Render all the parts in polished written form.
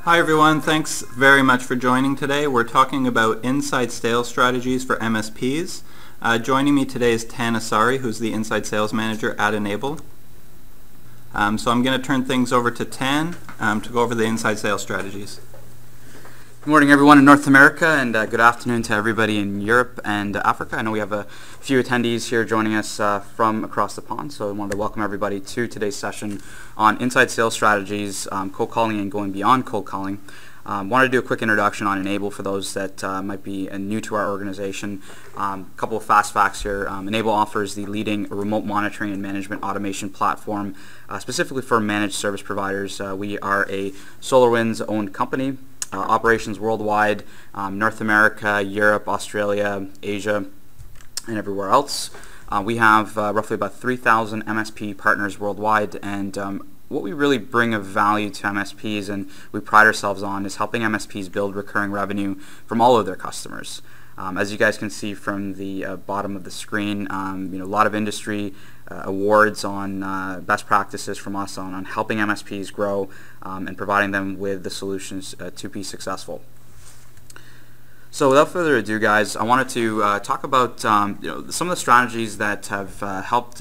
Hi everyone, thanks very much for joining today. We're talking about inside sales strategies for MSPs. Joining me today is Tan Ansari, who's the inside sales manager at Enable. So I'm going to turn things over to Tan to go over the inside sales strategies. Good morning everyone in North America, and good afternoon to everybody in Europe and Africa. I know we have a few attendees here joining us from across the pond, so I wanted to welcome everybody to today's session on inside sales strategies, cold calling and going beyond cold calling. Wanted to do a quick introduction on Enable for those that might be new to our organization. A couple of fast facts here. Enable offers the leading remote monitoring and management automation platform specifically for managed service providers. We are a SolarWinds owned company. Operations worldwide, North America, Europe, Australia, Asia, and everywhere else. We have roughly about 3,000 MSP partners worldwide, and what we really bring of value to MSPs and we pride ourselves on is helping MSPs build recurring revenue from all of their customers. As you guys can see from the bottom of the screen, a lot of industry awards on best practices from us on helping MSPs grow and providing them with the solutions to be successful. So without further ado, guys, I wanted to talk about some of the strategies that have helped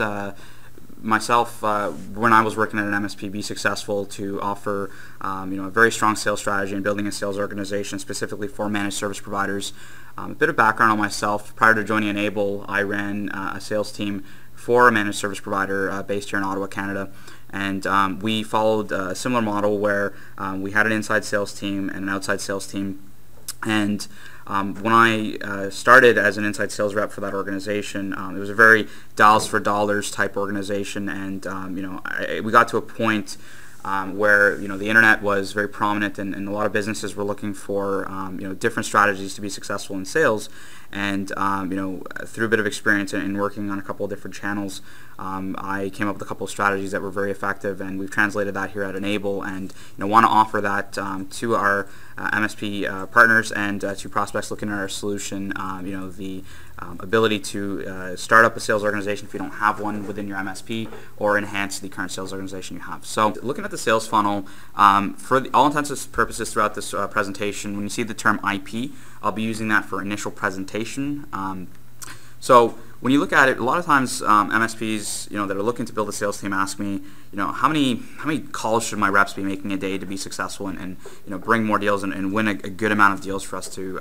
myself when I was working at an MSP be successful to offer a very strong sales strategy and building a sales organization specifically for managed service providers. A bit of background on myself. Prior to joining Enable, I ran a sales team for a managed service provider based here in Ottawa, Canada, and we followed a similar model where we had an inside sales team and an outside sales team. And when I started as an inside sales rep for that organization, it was a very dollars for dollars type organization, and we got to a point where the internet was very prominent, and a lot of businesses were looking for different strategies to be successful in sales. And through a bit of experience in working on a couple of different channels, I came up with a couple of strategies that were very effective, and we've translated that here at Enable, and want to offer that to our MSP partners and to prospects looking at our solution. The ability to start up a sales organization if you don't have one within your MSP, or enhance the current sales organization you have. So looking at the sales funnel, for all intents and purposes throughout this presentation, when you see the term IP, I'll be using that for initial presentation. So when you look at it, a lot of times MSPs that are looking to build a sales team ask me, how many calls should my reps be making a day to be successful and bring more deals and win a good amount of deals for us to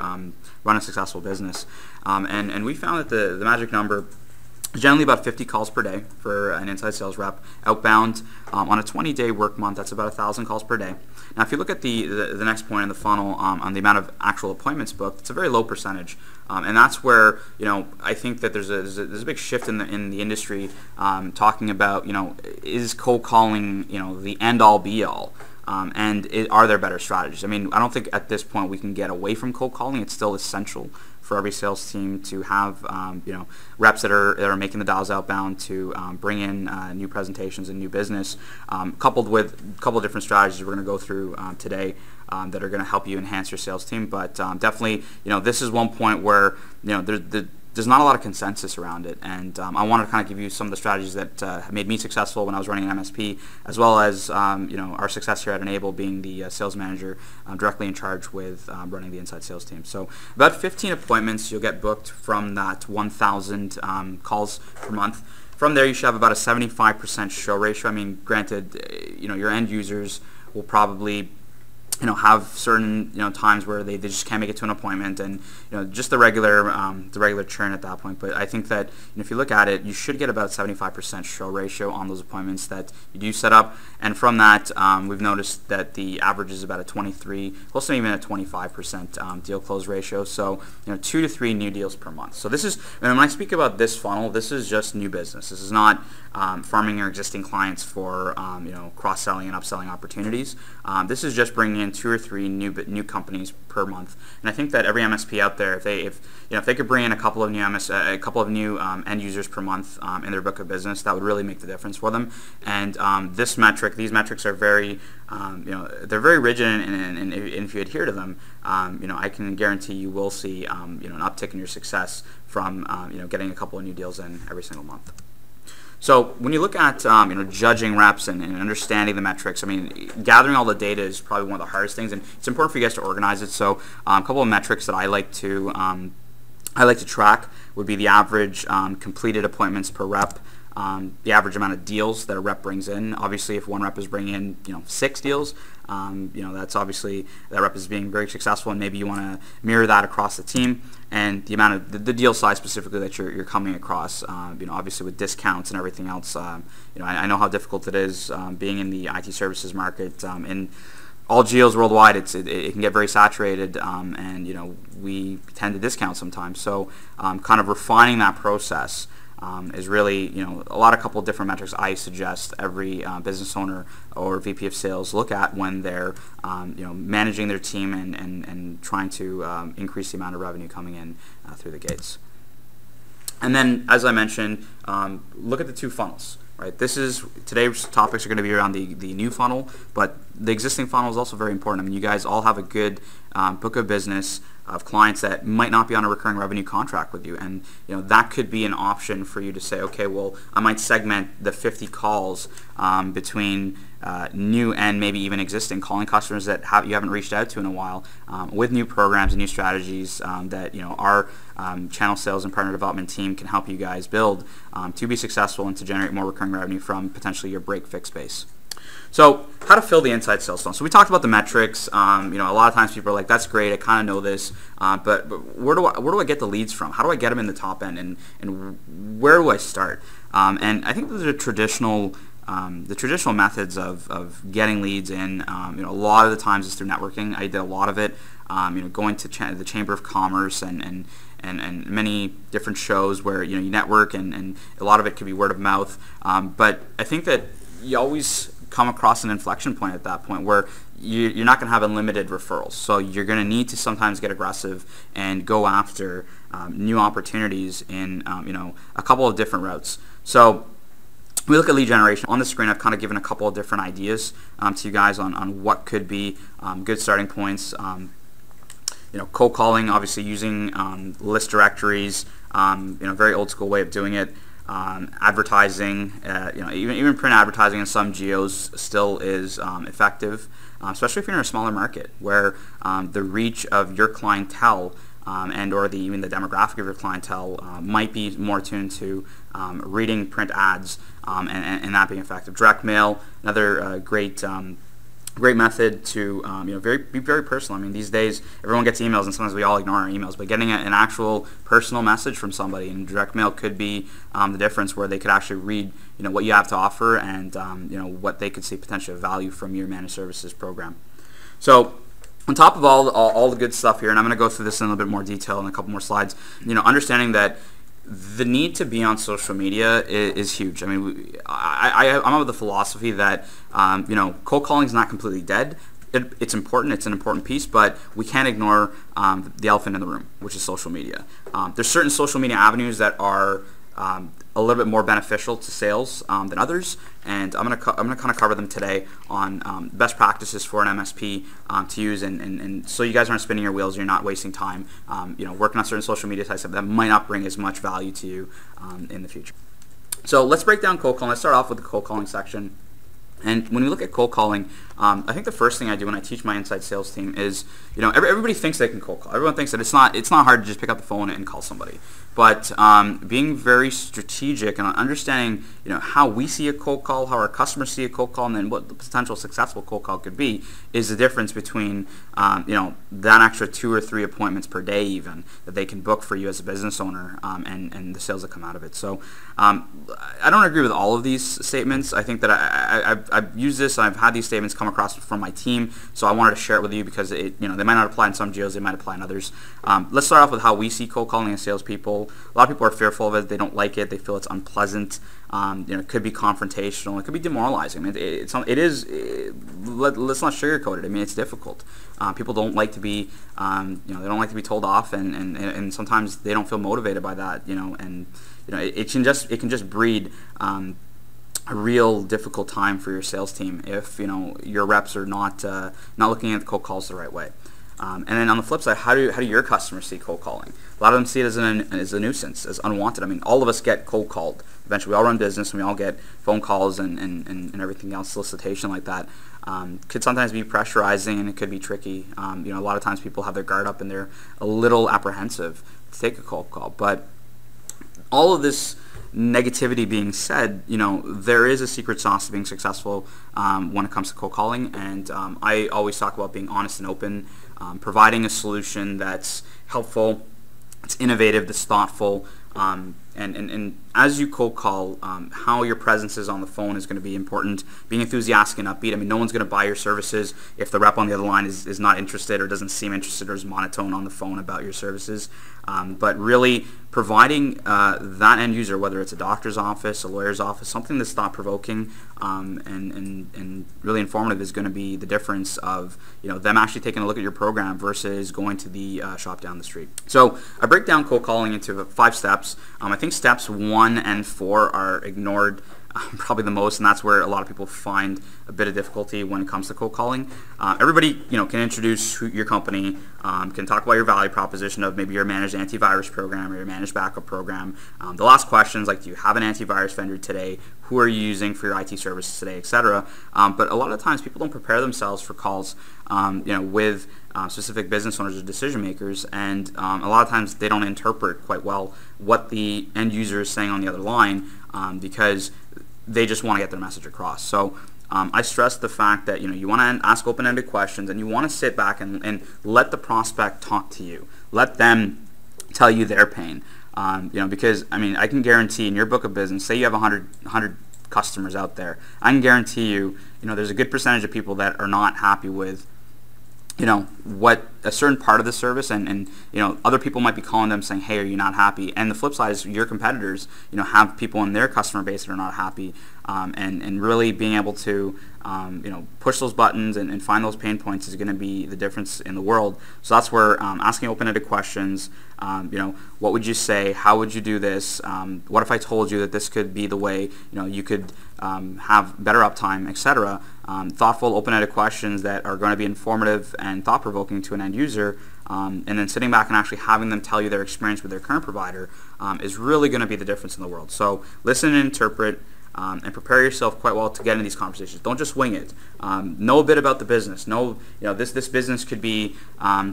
run a successful business. And we found that the magic number is generally about 50 calls per day for an inside sales rep. Outbound, on a 20-day work month, that's about 1,000 calls per day. Now, if you look at the next point in the funnel on the amount of actual appointments booked, it's a very low percentage, and that's where I think that there's a big shift in the industry talking about is cold calling the end all be all. And are there better strategies? I mean, I don't think at this point we can get away from cold calling. It's still essential for every sales team to have reps that are making the dials outbound to bring in new presentations and new business, coupled with a couple of different strategies we're going to go through today that are going to help you enhance your sales team. But definitely, this is one point where there's not a lot of consensus around it, and I want to kind of give you some of the strategies that made me successful when I was running an MSP, as well as our success here at Enable, being the sales manager directly in charge with running the inside sales team. So about 15 appointments you'll get booked from that 1,000 calls per month. From there, you should have about a 75% show ratio. I mean, granted, your end users will probably have certain times where they just can't make it to an appointment, and just the regular churn at that point. But I think that if you look at it, you should get about 75% show ratio on those appointments that you do set up. And from that, we've noticed that the average is about a 23, close to even a 25% deal close ratio. So 2 to 3 new deals per month. So this is, and when I speak about this funnel, this is just new business. This is not farming your existing clients for cross-selling and upselling opportunities. This is just bringing in 2 or 3 new companies per month. And I think that every MSP out there, if they could bring in a couple of new end users per month in their book of business, that would really make the difference for them. And these metrics are very they're very rigid, and if you adhere to them, I can guarantee you will see an uptick in your success from getting a couple of new deals in every single month. So when you look at judging reps and understanding the metrics, I mean, gathering all the data is probably one of the hardest things, and it's important for you guys to organize it. So a couple of metrics that I like to track would be the average completed appointments per rep, the average amount of deals that a rep brings in. Obviously, if one rep is bringing in 6 deals, that's obviously that rep is being very successful, and maybe you want to mirror that across the team. And the amount of the deal size specifically that you're coming across, obviously with discounts and everything else. I know how difficult it is being in the IT services market in all geos worldwide. It can get very saturated, and we tend to discount sometimes. So kind of refining that process is really a couple of different metrics I suggest every business owner or VP of sales look at when they're managing their team and trying to increase the amount of revenue coming in through the gates. And then, as I mentioned, look at the 2 funnels. Right. Today's topics are going to be around the new funnel, but the existing funnel is also very important. I mean, you guys all have a good book of business of clients that might not be on a recurring revenue contract with you, and that could be an option for you to say, okay, well, I might segment the 50 calls between new and maybe even existing, calling customers that you haven't reached out to in a while, with new programs and new strategies that our channel sales and partner development team can help you guys build to be successful and to generate more recurring revenue from potentially your break-fix base. So how to fill the inside sales funnel. So we talked about the metrics. A lot of times people are like, that's great, I kind of know this, but where do I get the leads from? How do I get them in the top end, and where do I start? And I think those are the traditional methods of getting leads in. A lot of the times it's through networking. I did a lot of it, going to the Chamber of Commerce and many different shows where you network, and a lot of it could be word of mouth. But I think that you always come across an inflection point at that point where you're not going to have unlimited referrals. So you're going to need to sometimes get aggressive and go after new opportunities in a couple of different routes. So we look at lead generation. On the screen, I've kind of given a couple of different ideas to you guys on what could be good starting points. Cold calling, obviously using list directories, very old school way of doing it. Advertising, even print advertising in some geos still is effective, especially if you're in a smaller market where the reach of your clientele and or even the demographic of your clientele might be more tuned to reading print ads and that being effective. Direct mail, another great method to be very personal. I mean, these days everyone gets emails, and sometimes we all ignore our emails. But getting an actual personal message from somebody in direct mail could be the difference, where they could actually read what you have to offer and what they could see potential value from your managed services program. So on top of all the good stuff here, and I'm going to go through this in a little bit more detail in a couple more slides. Understanding that the need to be on social media is huge. I mean, I'm of the philosophy that cold calling is not completely dead. It's important. It's an important piece, but we can't ignore the elephant in the room, which is social media. There's certain social media avenues that are a little bit more beneficial to sales than others, and I'm gonna kind of cover them today on best practices for an MSP to use, and so you guys aren't spinning your wheels, you're not wasting time, working on certain social media sites that might not bring as much value to you in the future. So let's break down cold calling. Let's start off with the cold calling section. And when we look at cold calling, I think the first thing I do when I teach my inside sales team is, everybody thinks they can cold call. Everyone thinks that it's not hard to just pick up the phone and call somebody. But being very strategic and understanding, how we see a cold call, how our customers see a cold call, and then what the potential successful cold call could be, is the difference between, that extra 2 or 3 appointments per day even that they can book for you as a business owner, and the sales that come out of it. So I don't agree with all of these statements. I think that I've used this, and I've had these statements come across from my team, so I wanted to share it with you because they might not apply in some geos, they might apply in others. Let's start off with how we see cold calling as salespeople. A lot of people are fearful of it. They don't like it. They feel it's unpleasant. It could be confrontational. It could be demoralizing. I mean, let's not sugarcoat it. I mean, it's difficult. People don't like to be, they don't like to be told off, and sometimes they don't feel motivated by that. It can just breed a real difficult time for your sales team if your reps are not looking at the cold calls the right way. And then on the flip side, how do your customers see cold calling? A lot of them see it as a nuisance, as unwanted. I mean, all of us get cold called. Eventually, we all run business, and we all get phone calls and everything else, solicitation like that. Could sometimes be pressurizing, and it could be tricky. A lot of times people have their guard up, and they're a little apprehensive to take a cold call. But all of this negativity being said, there is a secret sauce to being successful when it comes to cold calling, and I always talk about being honest and open, providing a solution that's helpful, it's innovative, that's thoughtful, and as you cold call, how your presence is on the phone is going to be important. Being enthusiastic and upbeat. I mean, no one's going to buy your services if the rep on the other line is not interested or doesn't seem interested or is monotone on the phone about your services. But really providing that end user, whether it's a doctor's office, a lawyer's office, something that's thought-provoking and really informative is going to be the difference of them actually taking a look at your program versus going to the shop down the street. So I break down cold calling into 5 steps. I think steps 1 and 4 are ignored probably the most, and that's where a lot of people find a bit of difficulty when it comes to cold calling. Everybody, can introduce your company, can talk about your value proposition of maybe your managed antivirus program or your managed backup program. They'll ask questions like, do you have an antivirus vendor today? Who are you using for your IT services today, etc. But a lot of times people don't prepare themselves for calls, with specific business owners or decision makers, and a lot of times they don't interpret quite well what the end user is saying on the other line because they just want to get their message across. So I stress the fact that you want to ask open-ended questions, and you want to sit back and let the prospect talk to you. Let them tell you their pain. Because I can guarantee in your book of business, say you have 100 customers out there, I can guarantee you, there's a good percentage of people that are not happy with what a certain part of the service, and other people might be calling them saying, hey, are you not happy? And the flip side is your competitors have people in their customer base that are not happy, and really being able to push those buttons and find those pain points is going to be the difference in the world. So that's where asking open-ended questions, what would you say, how would you do this, what if I told you that this could be the way you could have better uptime, etc. Thoughtful, open-ended questions that are going to be informative and thought-provoking to an end user, and then sitting back and actually having them tell you their experience with their current provider is really going to be the difference in the world. So listen and interpret, and prepare yourself quite well to get into these conversations. Don't just wing it. Know a bit about the business. This business could be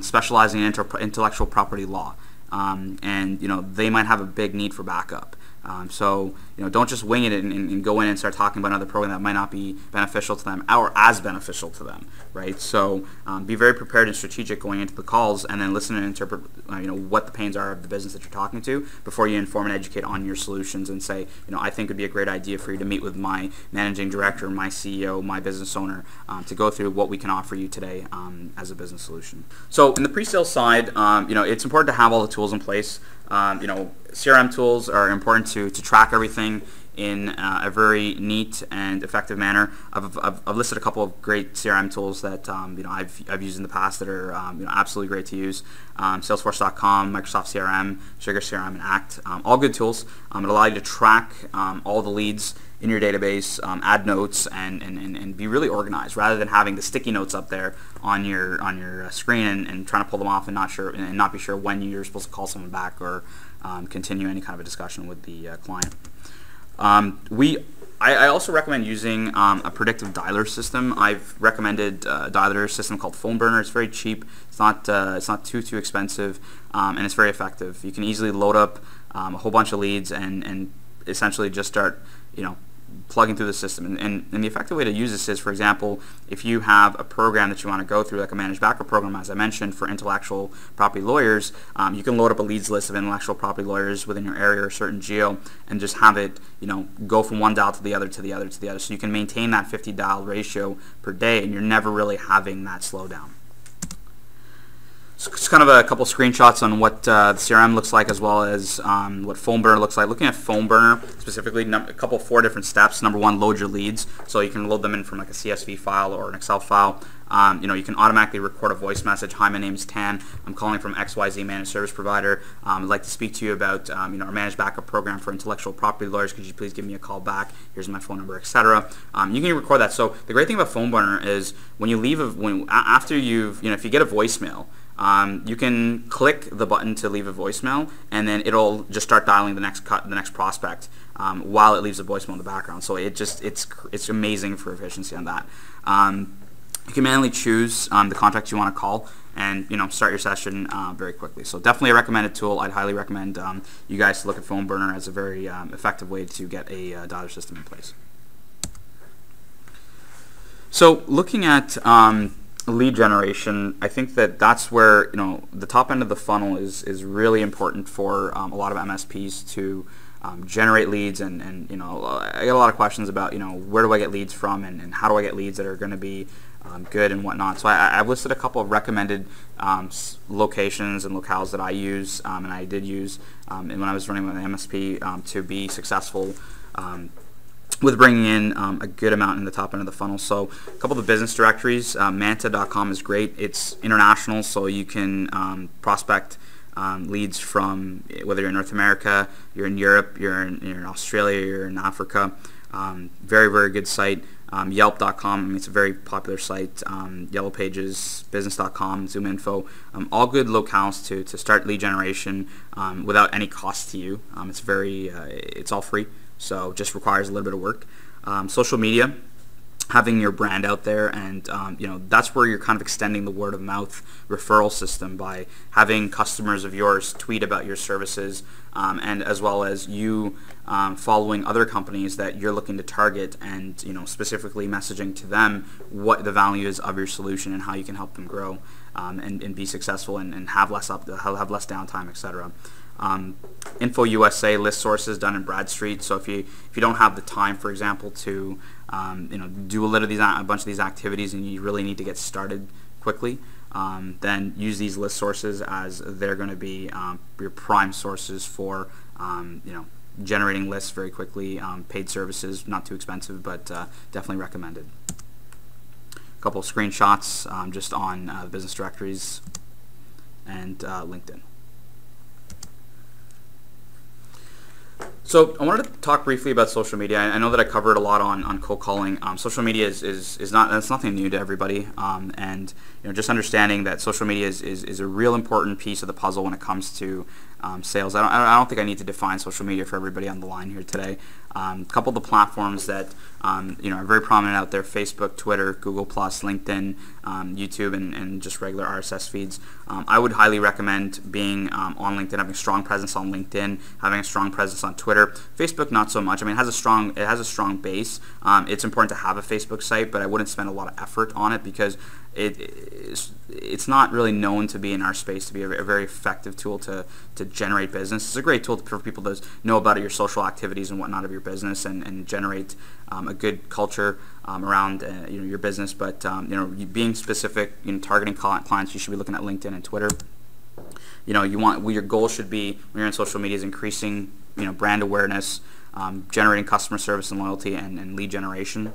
specializing in intellectual property law, and they might have a big need for backup. So don't just wing it and go in and start talking about another program that might not be beneficial to them or as beneficial to them, right? So be very prepared and strategic going into the calls, and then listen and interpret what the pains are of the business that you're talking to before you inform and educate on your solutions and say, I think it would be a great idea for you to meet with my managing director, my CEO, my business owner to go through what we can offer you today as a business solution. So in the pre-sales side, it's important to have all the tools in place. CRM tools are important to track everything in a very neat and effective manner. I've listed a couple of great CRM tools that I've used in the past that are absolutely great to use. Salesforce.com, Microsoft CRM, Sugar CRM, and Act, all good tools. It allows you to track all the leads in your database, add notes, and be really organized rather than having the sticky notes up there on your screen and trying to pull them off and not be sure when you're supposed to call someone back or continue any kind of a discussion with the client. I also recommend using a predictive dialer system. I've recommended a dialer system called Phone Burner. It's very cheap. It's not too expensive, and it's very effective. You can easily load up a whole bunch of leads and essentially just start plugging through the system. And the effective way to use this is, for example, if you have a program that you want to go through, like a managed backup program, as I mentioned, for intellectual property lawyers, you can load up a leads list of intellectual property lawyers within your area or certain geo and just have it, go from one dial to the other, to the other, to the other. So you can maintain that 50 dial ratio per day, and you're never really having that slowdown. It's kind of a couple screenshots on what the CRM looks like, as well as what Phone Burner looks like. Looking at Phone Burner specifically, four different steps. Number one, load your leads. So you can load them in from like a CSV file or an Excel file. You can automatically record a voice message. Hi, my name is Tan. I'm calling from XYZ Managed Service Provider. I'd like to speak to you about our managed backup program for intellectual property lawyers. Could you please give me a call back? Here's my phone number, etc. You can record that. So the great thing about Phone Burner is when you leave, after you've, if you get a voicemail, you can click the button to leave a voicemail, and then it'll just start dialing the next prospect while it leaves a voicemail in the background. So it's amazing for efficiency on that. You can manually choose the contacts you want to call, and start your session very quickly. So definitely a recommended tool. I'd highly recommend you guys to look at Phone Burner as a very effective way to get a dialer system in place. So looking at lead generation, I think that's where the top end of the funnel is really important for a lot of MSPs to generate leads, and I get a lot of questions about where do I get leads from, and how do I get leads that are going to be good and whatnot. So I've listed a couple of recommended locations and locales that I use, and I did use and when I was running with an MSP to be successful with bringing in a good amount in the top end of the funnel. So a couple of the business directories, manta.com is great. It's international, so you can prospect leads from whether you're in North America, you're in Europe, you're in Australia, you're in Africa. Very, very good site. Yelp.com, it's a very popular site. Yellow Pages, Business.com, ZoomInfo, all good locales to start lead generation without any cost to you. It's all free, so just requires a little bit of work. Social media, having your brand out there, and that's where you're kind of extending the word of mouth referral system by having customers of yours tweet about your services, and as well as you following other companies that you're looking to target, and specifically messaging to them what the value is of your solution and how you can help them grow and be successful and have less downtime, etc. Info USA list sources done in Bradstreet. So if you don't have the time, for example, to do a bunch of these activities, and you really need to get started quickly, then use these list sources, as they're going to be your prime sources for generating lists very quickly. Paid services, not too expensive, but definitely recommended. A couple of screenshots just on the business directories and LinkedIn. So I wanted to talk briefly about social media. I know that I covered a lot on cold calling. Social media is nothing new to everybody, and just understanding that social media is a real important piece of the puzzle when it comes to sales. I don't think I need to define social media for everybody on the line here today. A couple of the platforms that are very prominent out there: Facebook, Twitter, Google+, LinkedIn, YouTube, and just regular RSS feeds. I would highly recommend being on LinkedIn, having a strong presence on LinkedIn, having a strong presence on Twitter. Facebook, not so much. I mean, it has a strong base. It's important to have a Facebook site, but I wouldn't spend a lot of effort on it, because it's not really known to be in our space to be a very effective tool to generate business. It's a great tool for people to know about your social activities and whatnot of your business, and generate a good culture around your business. But being specific, targeting clients, you should be looking at LinkedIn and Twitter. Your goal should be, when you're on social media, is increasing brand awareness, generating customer service and loyalty, and lead generation.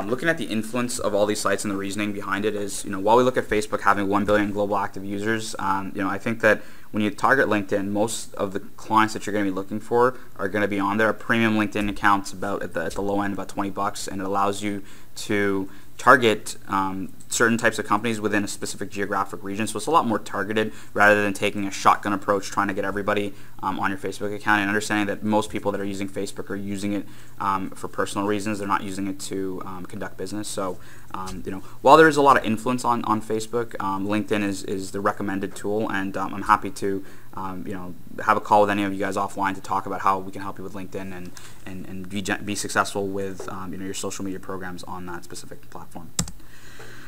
Looking at the influence of all these sites and the reasoning behind it is, while we look at Facebook having 1 billion global active users, I think that when you target LinkedIn, most of the clients that you're going to be looking for are going to be on there. A premium LinkedIn account's about at the low end about $20, and it allows you to target certain types of companies within a specific geographic region. So it's a lot more targeted, rather than taking a shotgun approach trying to get everybody on your Facebook account, and understanding that most people that are using Facebook are using it for personal reasons. They're not using it to conduct business. So while there is a lot of influence on Facebook, LinkedIn is the recommended tool, and I'm happy to have a call with any of you guys offline to talk about how we can help you with LinkedIn and be successful with your social media programs on that specific platform.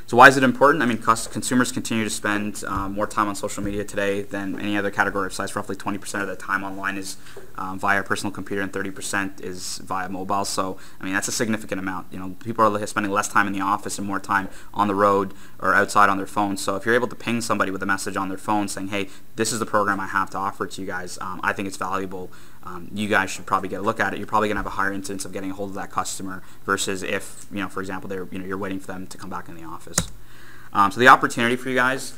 So why is it important? I mean, consumers continue to spend more time on social media today than any other category of size. Roughly 20% of the time online is via a personal computer, and 30% is via mobile. So, I mean, that's a significant amount. You know, people are spending less time in the office and more time on the road or outside on their phones. So if you're able to ping somebody with a message on their phone saying, hey, this is the program I have to offer to you guys, I think it's valuable. You guys should probably get a look at it. You're probably going to have a higher incidence of getting a hold of that customer versus if, you know, for example, you're waiting for them to come back in the office. So the opportunity for you guys,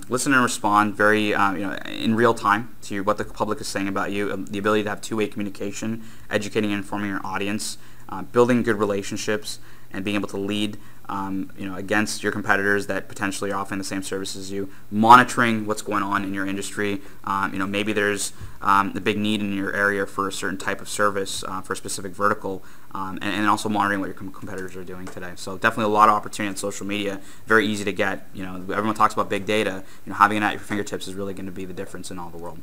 listen and respond very in real time to what the public is saying about you. The ability to have two-way communication, educating and informing your audience, building good relationships, and being able to lead against your competitors that potentially are offering the same services as you, monitoring what's going on in your industry. Maybe there's a big need in your area for a certain type of service for a specific vertical, and also monitoring what your competitors are doing today. So definitely a lot of opportunity on social media, very easy to get. You know, everyone talks about big data. You know, having it at your fingertips is really going to be the difference in all the world.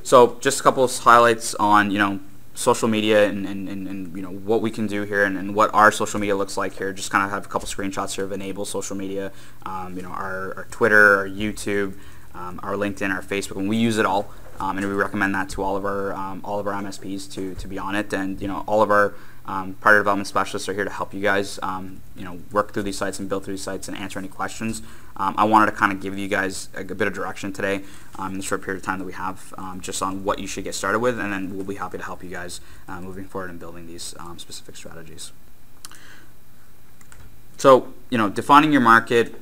So just a couple of highlights on, social media and what we can do here and what our social media looks like here. Just kind of have a couple screenshots here of Enable social media, our Twitter, our YouTube, our LinkedIn, our Facebook, and we use it all. And we recommend that to all of our MSPs to be on it. And all of our partner development specialists are here to help you guys work through these sites and build through these sites and answer any questions. I wanted to kind of give you guys a bit of direction today in the short period of time that we have, just on what you should get started with, and then we'll be happy to help you guys moving forward in building these specific strategies. So defining your market.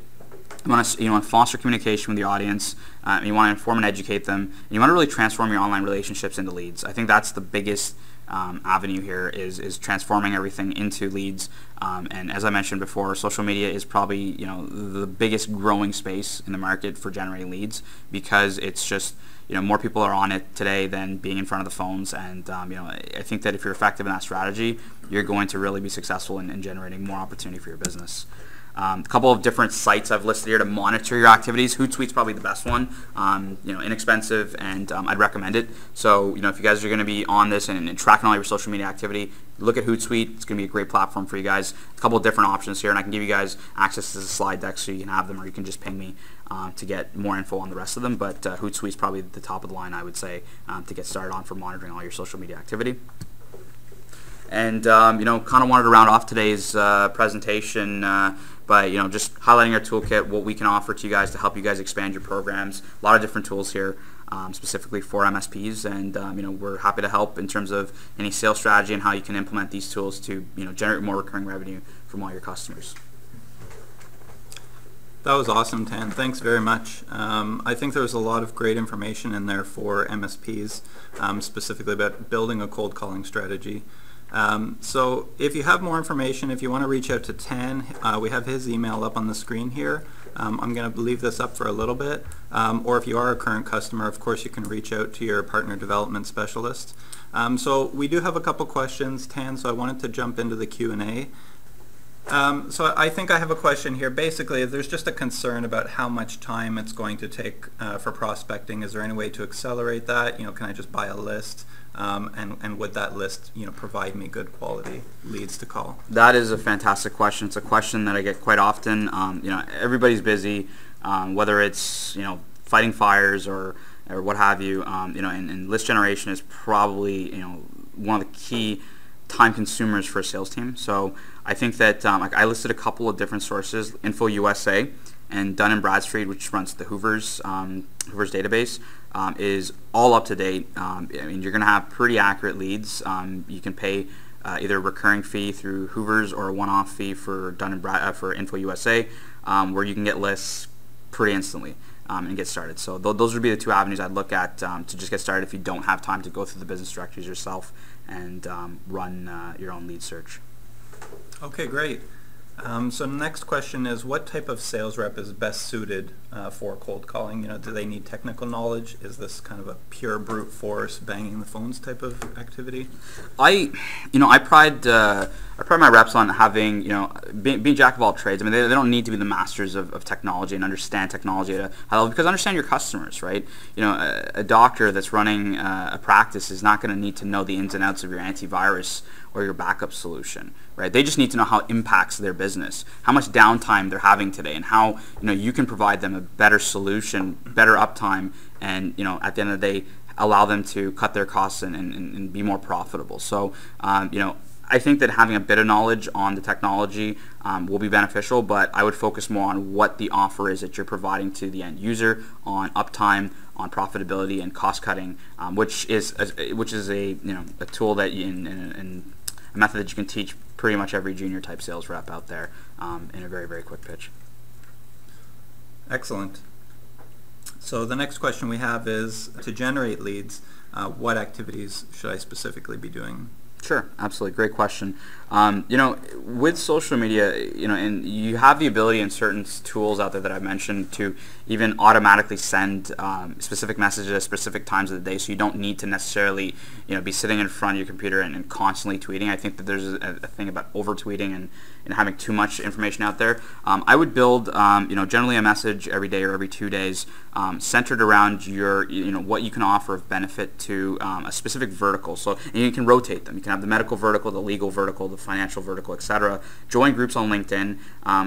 You want to foster communication with the audience. You want to inform and educate them. And you want to really transform your online relationships into leads. I think that's the biggest avenue here is transforming everything into leads. And as I mentioned before, social media is probably the biggest growing space in the market for generating leads, because it's just more people are on it today than being in front of the phones. And I think that if you're effective in that strategy, you're going to really be successful in generating more opportunity for your business. A couple of different sites I've listed here to monitor your activities. Hootsuite's probably the best one. Inexpensive, and I'd recommend it. So if you guys are going to be on this and tracking all your social media activity, look at Hootsuite. It's going to be a great platform for you guys. A couple of different options here, and I can give you guys access to the slide deck so you can have them, or you can just ping me to get more info on the rest of them. But Hootsuite's probably the top of the line, I would say, to get started on for monitoring all your social media activity. And kind of wanted to round off today's presentation by just highlighting our toolkit, what we can offer to you guys to help you guys expand your programs. A lot of different tools here, specifically for MSPs, and we're happy to help in terms of any sales strategy and how you can implement these tools to generate more recurring revenue from all your customers. That was awesome, Tan. Thanks very much. I think there was a lot of great information in there for MSPs, specifically about building a cold calling strategy. So if you have more information, if you want to reach out to Tan, we have his email up on the screen here. I'm going to leave this up for a little bit. Or if you are a current customer, of course, you can reach out to your partner development specialist. So we do have a couple questions, Tan, so I wanted to jump into the Q&A. So I think I have a question here. Basically, there's just a concern about how much time it's going to take for prospecting. Is there any way to accelerate that? Can I just buy a list? And would that list, provide me good quality leads to call? That is a fantastic question. It's a question that I get quite often. Everybody's busy, whether it's fighting fires or what have you. And list generation is probably one of the key time consumers for a sales team. So I think that I listed a couple of different sources: Info USA and Dun & Bradstreet, which runs the Hoover's database. Is all up to date. You're going to have pretty accurate leads. You can pay either a recurring fee through Hoover's or a one-off fee for for Info USA, where you can get lists pretty instantly and get started. So those would be the two avenues I'd look at to just get started if you don't have time to go through the business directories yourself and run your own lead search. Okay, great. So the next question is, what type of sales rep is best suited for cold calling? Do they need technical knowledge? Is this kind of a pure brute force, banging the phones type of activity? I pride my reps on having, being jack of all trades. I mean, they don't need to be the masters of technology and understand technology at a high level, because understand your customers, right? A doctor that's running a practice is not going to need to know the ins and outs of your antivirus or your backup solution, right? They just need to know how it impacts their business. business, how much downtime they're having today, and how you can provide them a better solution, better uptime, and at the end of the day allow them to cut their costs and be more profitable. So I think that having a bit of knowledge on the technology will be beneficial, but I would focus more on what the offer is that you're providing to the end user on uptime, on profitability, and cost cutting, which is a tool that and a method that you can teach pretty much every junior type sales rep out there in a very, very quick pitch. Excellent. So the next question we have is, to generate leads, what activities should I specifically be doing? Sure, absolutely. Great question. With social media, and you have the ability in certain tools out there that I've mentioned to even automatically send specific messages at specific times of the day, so you don't need to necessarily, be sitting in front of your computer and constantly tweeting. I think that there's a thing about over tweeting and having too much information out there. I would build, generally a message every day or every 2 days centered around your, what you can offer of benefit to a specific vertical. So and you can rotate them. You can have the medical vertical, the legal vertical, the financial vertical, etc. Join groups on LinkedIn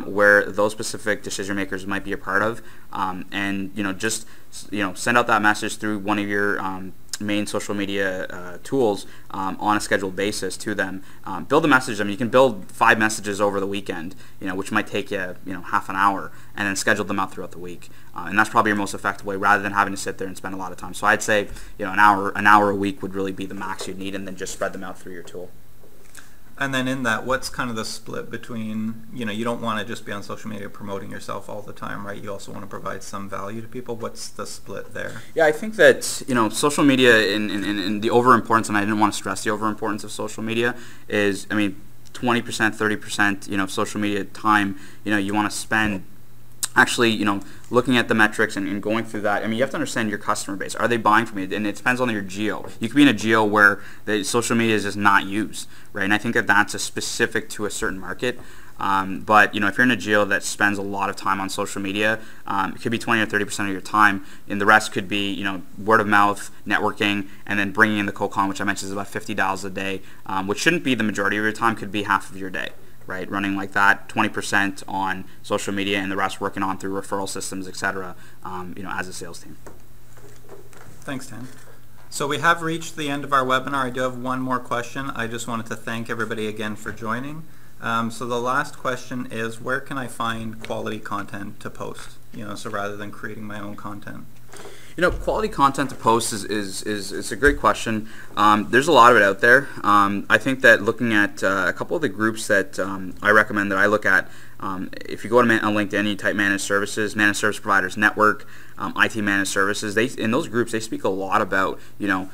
where those specific decision makers might be a part of, and just send out that message through one of your main social media tools on a scheduled basis to them. Build a message. You can build 5 messages over the weekend, which might take you, half an hour, and then schedule them out throughout the week. And that's probably your most effective way, rather than having to sit there and spend a lot of time. So I'd say, an hour a week would really be the max you'd need, and then just spread them out through your tool. And then in that, what's kind of the split between, you don't want to just be on social media promoting yourself all the time, right? You also want to provide some value to people. What's the split there? Yeah, I think that, social media in the overimportance, and I didn't want to stress the overimportance of social media, is, 20%, 30%, of social media time, you want to spend actually, looking at the metrics and going through that. You have to understand your customer base. Are they buying from you? And it depends on your geo. You could be in a geo where the social media is just not used, right? And I think that that's a specific to a certain market. But if you're in a geo that spends a lot of time on social media, it could be 20 or 30% of your time, and the rest could be word of mouth, networking, and then bringing in the cold calling, which I mentioned is about $50 a day, which shouldn't be the majority of your time. Could be half of your day. Right, running like that, 20% on social media, and the rest working on through referral systems, etc. As a sales team. Thanks, Tan. So we have reached the end of our webinar. I do have one more question. I just wanted to thank everybody again for joining. So the last question is, where can I find quality content to post? So rather than creating my own content. Quality content to post is a great question. There's a lot of it out there. I think that looking at a couple of the groups that I recommend that I look at, if you go on LinkedIn, you type managed services, managed service providers network, IT managed services. In those groups, they speak a lot about, and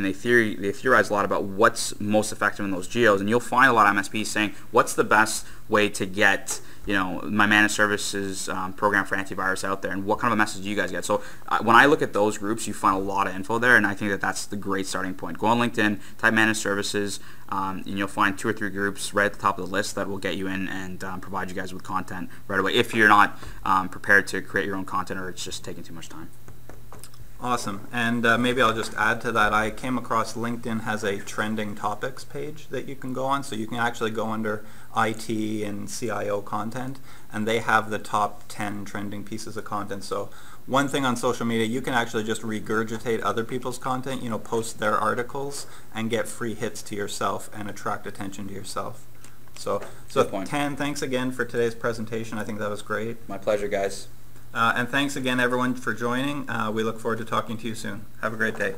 they theorize a lot about what's most effective in those geos. And you'll find a lot of MSPs saying, what's the best way to get my managed services program for antivirus out there, and what kind of a message do you guys get? So when I look at those groups, you find a lot of info there, and I think that that's the great starting point. Go on LinkedIn, type managed services, and you'll find 2 or 3 groups right at the top of the list that will get you in and provide you guys with content right away, if you're not prepared to create your own content, or it's just taking too much time. Awesome. And maybe I'll just add to that. I came across LinkedIn has a trending topics page that you can go on, so you can actually go under IT and CIO content, and they have the top 10 trending pieces of content. So one thing on social media, you can actually just regurgitate other people's content, post their articles and get free hits to yourself and attract attention to yourself. So Tan, thanks again for today's presentation. I think that was great. My pleasure, guys. And thanks again, everyone, for joining. We look forward to talking to you soon. Have a great day.